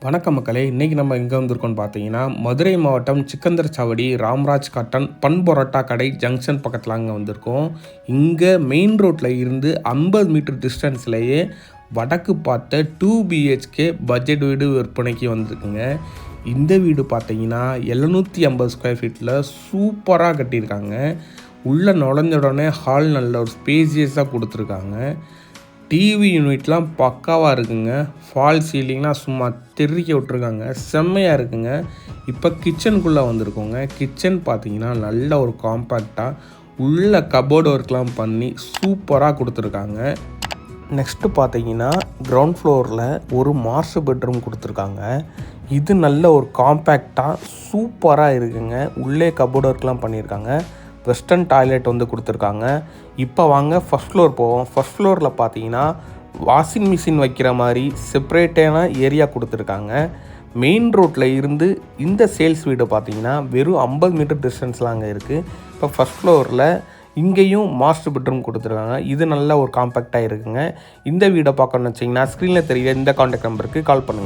வணக்கம் மக்களே, இன்றைக்கி நம்ம எங்கே வந்திருக்கோம்னு பார்த்தீங்கன்னா, மதுரை மாவட்டம் சிக்கந்தர் சாவடி ராம்ராஜ் காட்டன் பன் பரோட்டா கடை ஜங்ஷன் பக்கத்தில் அங்கே வந்திருக்கோம். இங்கே மெயின் ரோட்டில் இருந்து 50 மீட்டர் டிஸ்டன்ஸ்லேயே வடக்கு பார்த்த 2 BHK பட்ஜெட் வீடு விற்பனைக்கு வந்திருக்குங்க. இந்த வீடு பார்த்தீங்கன்னா 750 ஸ்கொயர் ஃபீட்டில் சூப்பராக கட்டியிருக்காங்க. உள்ளே நுழைஞ்ச உடனே ஹால் நல்ல ஒரு ஸ்பேசியஸாக கொடுத்துருக்காங்க. டிவி யூனிட்லாம் பக்காவாக இருக்குங்க. ஃபால் சீலிங்லாம் சும்மா தெறிக்க விட்ருக்காங்க, செம்மையாக இருக்குங்க. இப்போ கிச்சனுக்குள்ளே வந்திருக்கோங்க. கிச்சன் பார்த்தீங்கன்னா நல்ல ஒரு காம்பேக்டாக உள்ள கபோர்டு ஒர்க்லாம் பண்ணி சூப்பராக கொடுத்துருக்காங்க. நெக்ஸ்ட்டு பார்த்தீங்கன்னா கிரவுண்ட் ஃப்ளோரில் ஒரு மாஸ்டர் பெட்ரூம் கொடுத்துருக்காங்க. இது நல்ல ஒரு காம்பேக்டாக சூப்பராக இருக்குங்க. உள்ளே கபோர்டு ஒர்க்லாம் பண்ணியிருக்காங்க. வெஸ்டர்ன் டாய்லெட் வந்து கொடுத்துருக்காங்க. இப்போ வாங்க ஃபஸ்ட் ஃப்ளோர் போவோம். ஃபஸ்ட் ஃப்ளோரில் பார்த்தீங்கன்னா வாஷிங் மிஷின் வைக்கிற மாதிரி செப்பரேட்டான ஏரியா கொடுத்துருக்காங்க. மெயின் ரோட்டில் இருந்து இந்த சேல்ஸ் வீடு பார்த்தீங்கன்னா வெறும் 50 மீட்டர் டிஸ்டன்ஸில் அங்கே இருக்குது. இப்போ ஃபஸ்ட் ஃப்ளோரில் இங்கேயும் மாஸ்டர் பெட்ரூம் கொடுத்துருக்காங்க. இது நல்ல ஒரு காம்பேக்டாக இருக்குங்க. இந்த வீடை பார்க்கணுன்னு வச்சிங்கன்னா ஸ்க்ரீனில் தெரியுற இந்த கான்டாக்ட் நம்பருக்கு கால் பண்ணுங்கள்.